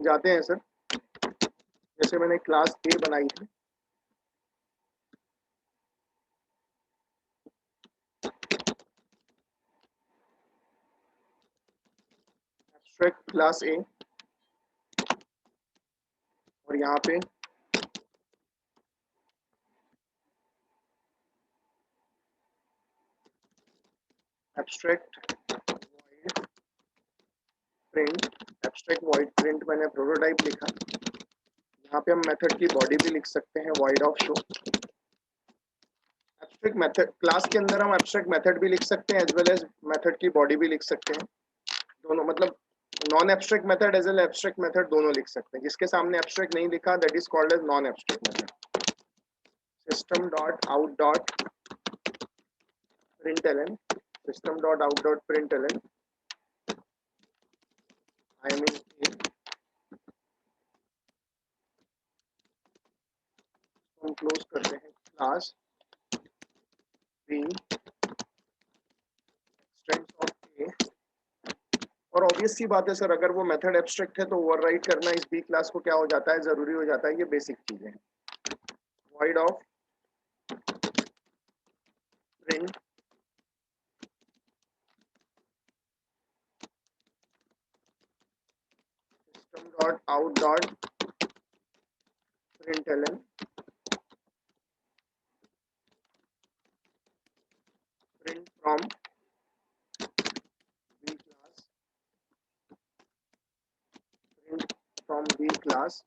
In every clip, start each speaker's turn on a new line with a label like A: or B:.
A: जाते हैं सर। जैसे मैंने क्लास ए बनाई थी, एब्स्ट्रैक्ट क्लास ए, और यहाँ पे abstract void print, abstract void print मैंने प्रोटोटाइप लिखा। यहाँ पे हम मेथड की बॉडी भी लिख सकते हैं, void of show. Abstract method class के अंदर हम एब्स्ट्रैक्ट मेथड भी लिख सकते हैं एज वेल एज मेथड की बॉडी भी लिख सकते हैं, दोनों, मतलब non abstract method as well abstract method दोनों लिख सकते हैं। जिसके सामने एब्स्ट्रैक्ट नहीं लिखा that is called as non abstract method. System dot out dot println, system dot out dot println I mean हम क्लोज करते हैं क्लास बी स्ट्रिंग्स ऑफ ए। और ऑब्वियस सी बात है सर, अगर वो मेथड एब्स्ट्रैक्ट है तो ओवरराइड करना इस बी क्लास को क्या हो जाता है, जरूरी हो जाता है। ये बेसिक चीजें हैं। Void of print system dot out dot println print from B class, print from B class.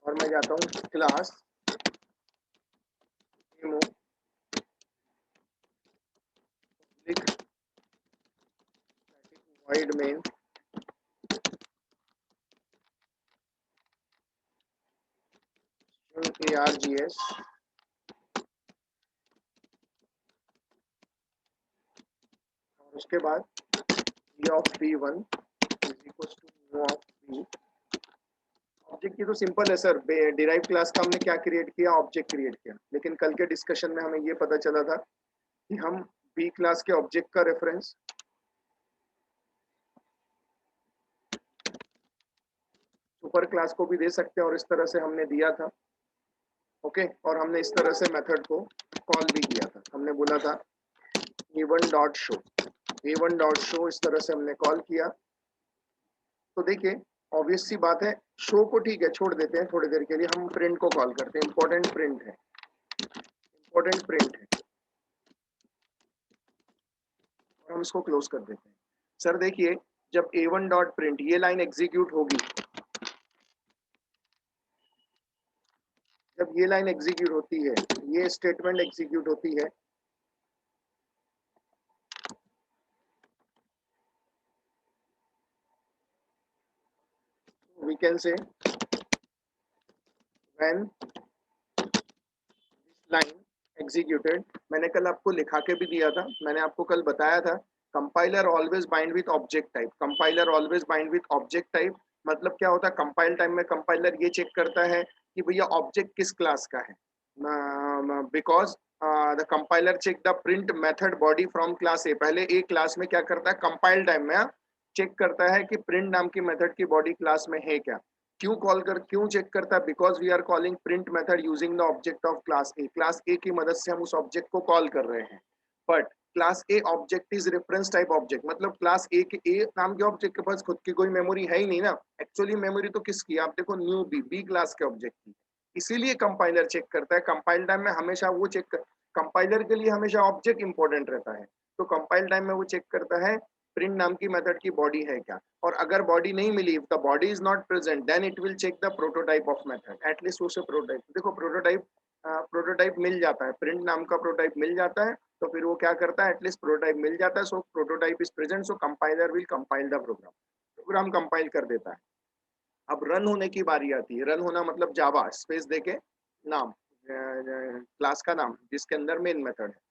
A: और मैं जाता हूँ class demo public void main args, और उसके बाद g of b1 is equal to no of b। Object की तो simple है सर, डिराइव क्लास का हमने क्या क्रिएट किया, ऑब्जेक्ट क्रिएट किया। लेकिन कल के डिस्कशन में हमें ये पता चला था कि हम बी क्लास के ऑब्जेक्ट का रेफरेंस सुपर क्लास को भी दे सकते हैं, और इस तरह से हमने दिया था। ओके, और हमने इस तरह से मेथड को कॉल भी किया था। हमने बोला था a1 dot show, a1 dot show, इस तरह से हमने कॉल किया। तो देखिए ऑब्वियस सी बात है, शो को ठीक है छोड़ देते हैं थोड़ी देर के लिए, हम प्रिंट को कॉल करते हैं। इंपॉर्टेंट प्रिंट है, इंपॉर्टेंट प्रिंट है, और हम इसको क्लोज कर देते हैं। सर देखिए, जब a1 डॉट प्रिंट ये लाइन एग्जीक्यूट होगी, जब ये लाइन एग्जीक्यूट होती है, ये स्टेटमेंट एग्जीक्यूट होती है, we can say when line executed. मैंने कल आपको लिखा के भी दिया था, मैंने आपको कल बताया था compiler always bind with object type, compiler always bind with object type. मतलब क्या होता है, कंपाइल टाइम में कंपाइलर ये चेक करता है कि भैया ऑब्जेक्ट किस क्लास का है, because the compiler check the print method body from class A. पहले ए क्लास में क्या करता है, कंपाइल टाइम में चेक करता है कि प्रिंट नाम की मेथड की बॉडी क्लास में है क्या। क्यों चेक करता है, because we are calling print method using the object of class A. Class A की मदद से हम उस ऑब्जेक्ट को कॉल कर रहे हैं। But class A object is reference type object, मतलब क्लास ए के ए नाम के ऑब्जेक्ट के पास खुद की कोई मेमोरी है ही नहीं ना। एक्चुअली मेमोरी तो किसकी, आप देखो न्यू बी, बी क्लास के ऑब्जेक्ट की। इसीलिए कंपाइलर चेक करता है। कंपाइल टाइम में हमेशा वो चेक, कंपाइलर के लिए हमेशा ऑब्जेक्ट इंपॉर्टेंट रहता है, तो कंपाइल टाइम में वो चेक करता है प्रिंट नाम की मेथड की बॉडी है क्या। और अगर बॉडी नहीं मिली, if the body is not present, then it will check the prototype of method. At least उसे प्रोटोटाइप, देखो प्रोटोटाइप, प्रोटोटाइप मिल जाता है, प्रिंट नाम का प्रोटोटाइप मिल जाता है, तो फिर वो क्या करता है, एटलीस्ट प्रोटोटाइप मिल जाता है। So prototype is present, so compiler will compile the program, program compile कर देता है। अब रन होने की बारी आती है। रन होना मतलब जावा स्पेस देके नाम, क्लास का नाम जिसके अंदर मेन मेथड है।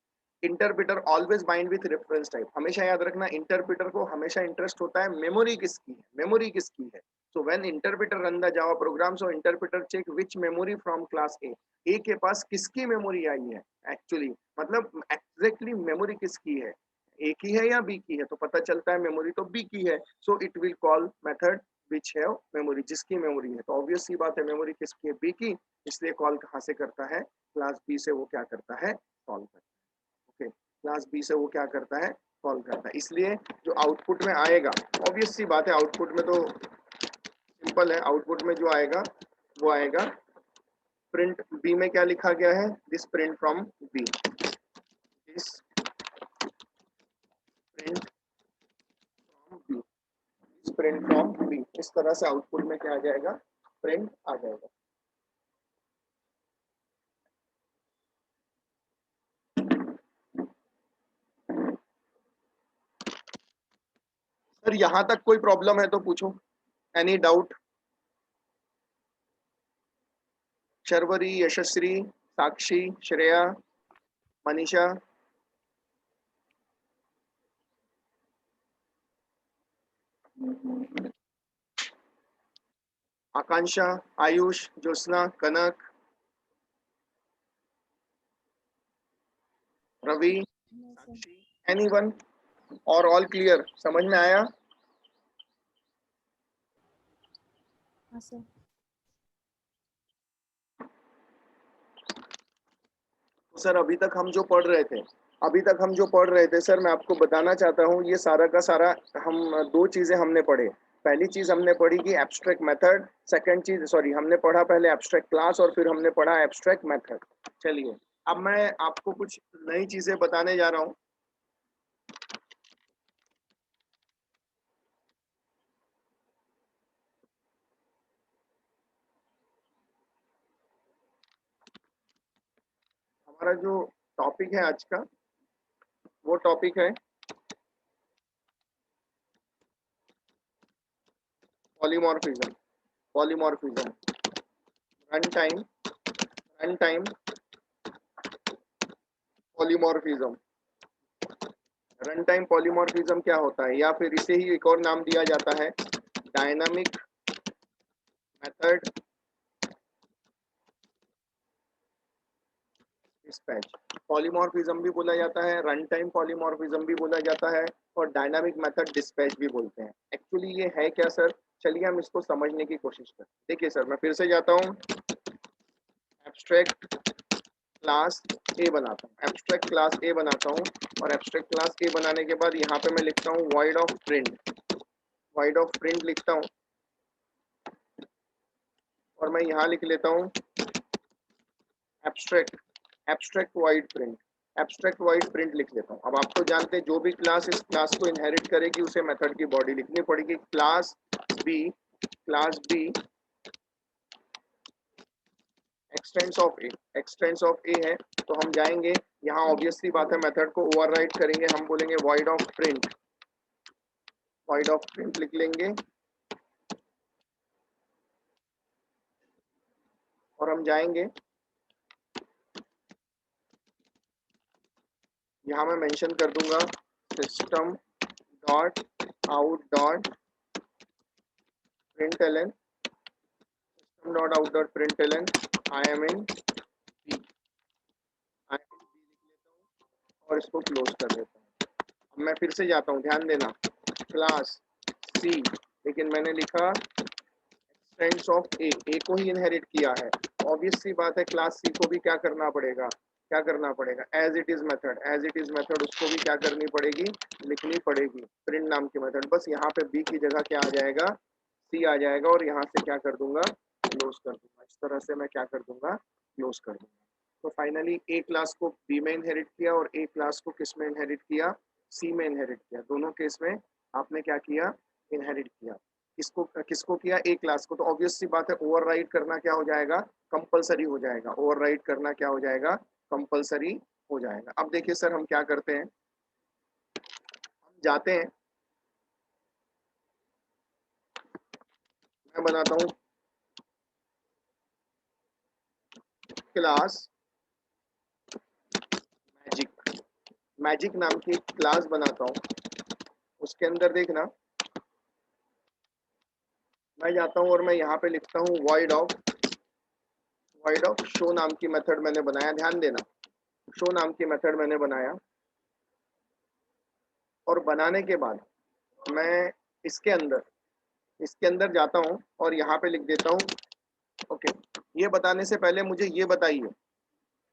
A: Interpreter always bind with reference type, हमेशा याद रखना इंटरप्रेटर को हमेशा इंटरेस्ट होता है मेमोरी किसकी है, मेमोरी किसकी है। So when interpreter run the Java program, so interpreter check which memory from class a, a के पास किसकी मेमोरी आई है एक्चुअली, मतलब एग्जैक्टली मेमोरी किसकी है, ए की है या बी की है, तो पता चलता है मेमोरी तो बी की है। So it will call method which है मेमोरी, जिसकी मेमोरी है। तो ऑब्वियस सी बात है मेमोरी किसकी है, बी की, इसलिए कॉल कहाँ से करता है, क्लास बी से वो क्या करता है, कॉल करता है। ओके, क्लास बी से वो क्या करता है, कॉल करता है। इसलिए जो आउटपुट में आएगा, ऑब्वियस सी बात है आउटपुट में तो सिंपल है, आउटपुट में जो आएगा वो आएगा प्रिंट बी में क्या लिखा गया है, this print from B, this print from B, this print from B. इस तरह से आउटपुट में क्या आ जाएगा, प्रिंट आ जाएगा। सर यहाँ तक कोई प्रॉब्लम है तो पूछो, एनी डाउट? शर्वरी, यशस्वी, साक्षी, श्रेया, मनीषा, आकांक्षा, आयुष, ज्योत्सना, कनक, रवि,
B: नो सर।
A: साक्षी, एनीवन, और ऑल क्लियर, समझ में आया?
B: हाँ सर।
A: तो सर अभी तक हम जो पढ़ रहे थे, अभी तक हम जो पढ़ रहे थे सर, मैं आपको बताना चाहता हूँ, ये सारा का सारा हम दो चीजें हमने पढ़े। पहली चीज हमने पढ़ी कि एब्स्ट्रैक्ट मेथड, सेकंड चीज सॉरी हमने पढ़ा पहले एब्स्ट्रैक्ट क्लास और फिर हमने पढ़ा एब्स्ट्रैक्ट मेथड। चलिए अब मैं आपको कुछ नई चीजें बताने जा रहा हूँ। हमारा जो टॉपिक है आज का, वो टॉपिक है polymorphism. Polymorphism, run time, run time polymorphism. Run time polymorphism क्या होता है, या फिर इसे ही एक और नाम दिया जाता है डायनामिक मेथड डिस्पैच। पॉलीमॉर्फिज्म भी बोला जाता है, रन टाइम पॉलीमॉर्फिज्म भी बोला जाता है, और डायनामिक मेथड डिस्पैच भी बोलते हैं। एक्चुअली ये है क्या सर, चलिए हम इसको समझने की कोशिश करें। देखिए सर मैं फिर से जाता हूँ, एब्स्ट्रैक्ट क्लास ए बनाता हूँ, एब्स्ट्रैक्ट क्लास ए बनाता हूँ, और एब्स्ट्रैक्ट क्लास ए बनाने के बाद यहाँ पे मैं लिखता हूँ void of print, void of print लिखता हूँ, और मैं यहाँ लिख लेता हूँ abstract, abstract wide print, abstract wide print लिख लेता हूँ। अब आप तो जानते हैं जो भी क्लास इस क्लास को इनहेरिट करेगी उसे मेथड की बॉडी लिखनी पड़ेगी, class b, class b extends of a, extends of a है, तो हम जाएंगे यहाँ, ऑब्वियसली बात है मेथड को ओवरराइड करेंगे, हम बोलेंगे void of print, void of print लिख लेंगे, और हम जाएंगे यहाँ मैं मेंशन कर दूंगा system dot out dot println, system dot out dot println I am in B, I am in B लिख लेता हूँ और इसको क्लोज कर देता हूँ। अब मैं फिर से जाता हूँ, ध्यान देना, क्लास सी, लेकिन मैंने लिखा एक्सटेंस ऑफ ए, ए को ही इनहेरिट किया है, ऑब्वियस सी बात है क्लास सी को भी क्या करना पड़ेगा, क्या करना पड़ेगा, as it is method, as it is method उसको भी क्या करनी पड़ेगी, लिखनी पड़ेगी, प्रिंट नाम की मेथड। बस यहाँ पे बी की जगह क्या आ जाएगा, सी आ जाएगा, और यहाँ से क्या कर दूंगा, क्लोज कर दूंगा। इस तरह से मैं क्या कर दूंगा, क्लोज कर दूंगा। तो फाइनली ए क्लास को बी में इनहेरिट किया, और ए क्लास को किस में इनहेरिट किया, सी में इनहेरिट किया। दोनों केस में आपने क्या किया, इनहेरिट किया। किसको किसको किया, ए क्लास को। तो ऑब्वियस सी बात है ओवरराइड करना क्या हो जाएगा, कंपलसरी हो जाएगा, ओवरराइड करना क्या हो जाएगा, कंपलसरी हो जाएगा। अब देखिए सर हम क्या करते हैं, हम जाते हैं, मैं बनाता हूँ क्लास मैजिक, मैजिक नाम की क्लास बनाता हूँ। उसके अंदर देखना मैं जाता हूँ और मैं यहाँ पे लिखता हूँ void of, void of show नाम की मेथड मैंने बनाया, ध्यान देना, शो नाम की मेथड मैंने बनाया, और बनाने के बाद मैं इसके अंदर इसके अंदर जाता हूँ और यहाँ पे लिख देता हूँ। ओके, ये बताने से पहले मुझे ये बताइए,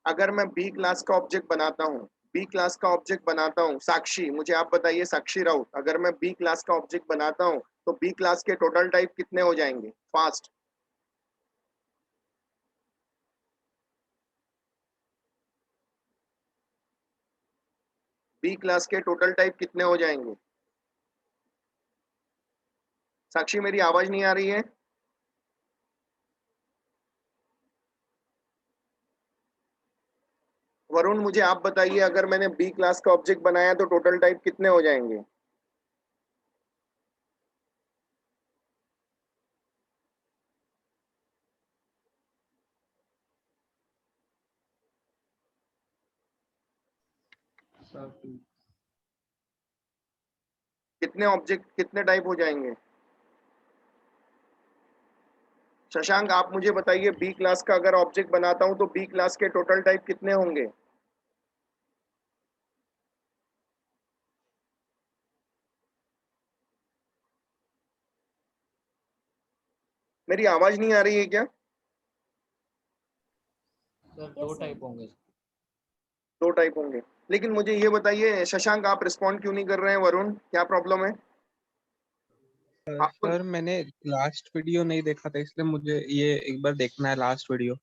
A: अगर मैं बी क्लास का ऑब्जेक्ट बनाता हूँ, बी क्लास का ऑब्जेक्ट बनाता हूँ, साक्षी मुझे आप बताइए, साक्षी राउत, अगर मैं बी क्लास का ऑब्जेक्ट बनाता हूँ तो बी क्लास के टोटल टाइप कितने हो जाएंगे? फास्ट। बी क्लास के टोटल टाइप कितने हो जाएंगे? साक्षी मेरी आवाज नहीं आ रही है? वरुण मुझे आप बताइए, अगर मैंने बी क्लास का ऑब्जेक्ट बनाया तो टोटल टाइप कितने हो जाएंगे? कितने ऑब्जेक्ट, कितने टाइप हो जाएंगे? शशांक आप मुझे बताइए, बी क्लास का अगर ऑब्जेक्ट बनाता हूं तो बी क्लास के टोटल टाइप कितने होंगे? मेरी आवाज नहीं आ रही है क्या?
C: सर दो टाइप होंगे।
A: दो टाइप होंगे, लेकिन मुझे ये बताइए शशांक, आप रिस्पॉन्ड क्यों नहीं कर रहे हैं? वरुण क्या प्रॉब्लम है आपको?
D: सर मैंने लास्ट वीडियो नहीं देखा था, इसलिए मुझे ये एक बार देखना है लास्ट वीडियो।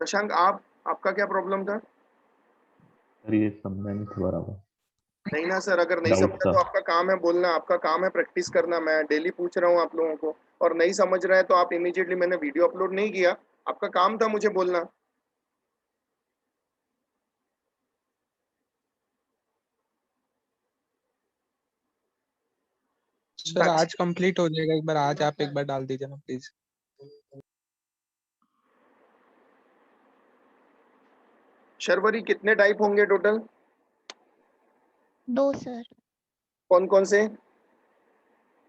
A: शशांक आपका क्या प्रॉब्लम था?
E: सर ये समझा नहीं था बराबर।
A: नहीं ना सर, अगर नहीं
E: डाउट
A: समझा
E: था।
A: तो आपका काम है बोलना, आपका काम है प्रैक्टिस करना। मैं डेली पूछ रहा हूँ आप लोगों को, और नहीं समझ रहे हैं तो आप इमीडिएटली, मैंने वीडियो अपलोड नहीं किया, आपका काम था मुझे बोलना।
D: सर आज कंप्लीट हो जाएगा, एक बार आज आप एक बार डाल दीजिए ना प्लीज।
A: शर्वरी कितने टाइप होंगे टोटल?
B: 2 सर,
A: कौन कौन से?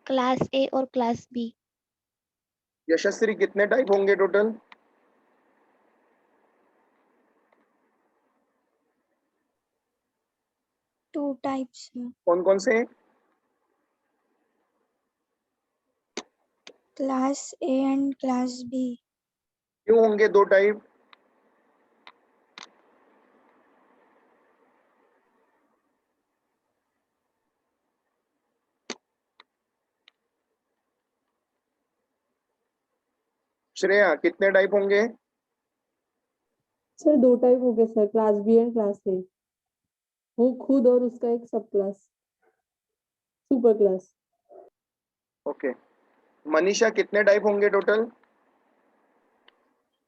B: क्लास ए और क्लास बी।
A: यशस्वी कितने टाइप होंगे टोटल?
B: 2 टाइप्स हैं,
A: कौन कौन से?
B: Class A and class B.
A: क्यों होंगे दो टाइप? श्रेया कितने टाइप होंगे?
F: सर 2 टाइप हो गए sir, class B and class A. वो खुद और उसका एक सब class, super class.
A: Okay, Manisha कितने टाइप होंगे टोटल?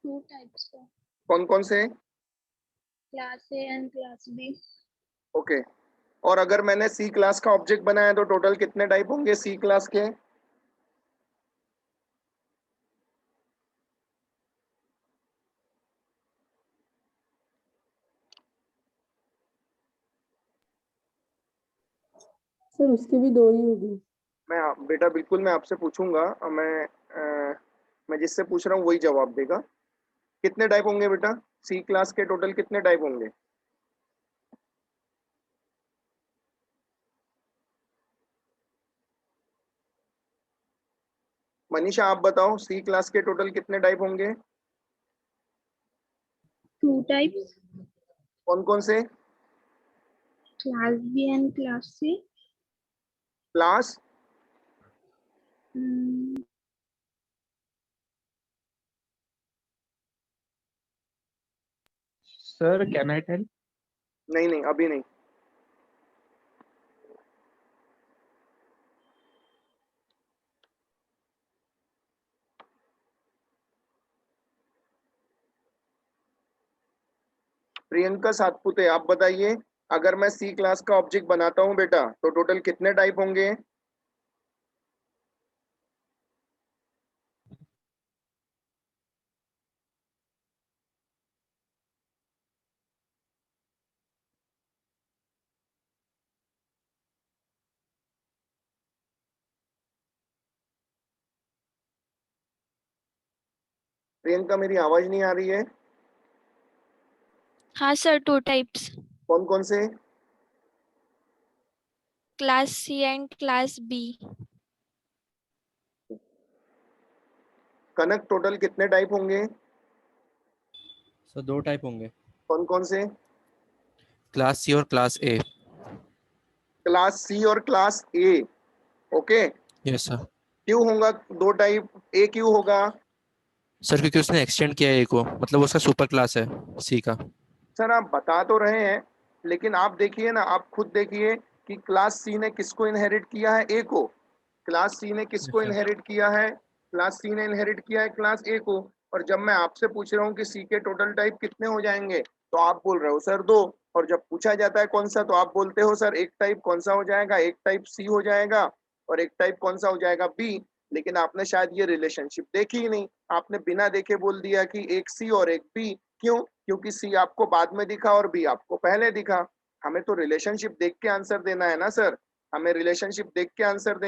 B: 2 टाइप्स हैं,
A: कौन कौन से?
B: Class A and class B.
A: Okay, और अगर मैंने सी क्लास का ऑब्जेक्ट बनाया तो टोटल कितने टाइप होंगे सी क्लास के?
F: सर उसके भी 2 ही होगी।
A: बेटा बिल्कुल मैं आपसे पूछूंगा, मैं जिससे पूछ रहा हूँ वही जवाब देगा। कितने टाइप होंगे बेटा सी क्लास के? टोटल कितने टाइप होंगे? मनीषा आप बताओ, सी क्लास के टोटल कितने टाइप होंगे?
B: 2 टाइप्स,
A: कौन कौन से?
B: Class B and class C.
A: Class
D: sir can I tell?
A: नहीं नहीं, अभी नहीं। प्रियंका सातपुते आप बताइए, अगर मैं सी क्लास का ऑब्जेक्ट बनाता हूँ बेटा तो टोटल कितने टाइप होंगे? प्रियंका मेरी आवाज नहीं आ रही है?
B: हाँ सर, 2 टाइप्स,
A: कौन कौन से?
B: class C and class B.
A: Kanak total कितने टाइप होंगे?
G: सर 2 टाइप होंगे,
A: कौन कौन से?
G: क्लास सी और क्लास ए।
A: क्लास सी और क्लास ए। Okay,
G: yes sir.
A: क्यों होगा 2 टाइप? ए क्यों होगा?
G: सर क्योंकि उसने एक्सटेंड किया है ए को, मतलब उसका सुपर क्लास है सी का।
A: सर आप बता तो रहे हैं, लेकिन आप देखिए ना, आप खुद देखिए कि क्लास सी ने किसको इनहेरिट किया है? ए को। क्लास सी ने किसको
G: Yes, sir.
A: इनहेरिट किया है? क्लास सी ने इनहेरिट किया है क्लास ए को। और जब मैं आपसे पूछ रहा हूँ कि सी के टोटल टाइप कितने हो जाएंगे, तो आप बोल रहे हो सर 2। और जब पूछा जाता है कौन सा, तो आप बोलते हो सर एक टाइप कौन सा हो जाएगा? एक टाइप सी हो जाएगा, और एक टाइप कौन सा हो जाएगा? बी। लेकिन आपने शायद ये रिलेशनशिप देखी ही नहीं, आपने बिना देखे बोल दिया कि एक सी और एक बी। क्यों? क्योंकि सी आपको बाद में दिखा और बी आपको पहले दिखा। हमें तो रिलेशनशिप देख के आंसर देना है ना सर, हमें रिलेशनशिप देख के आंसर देना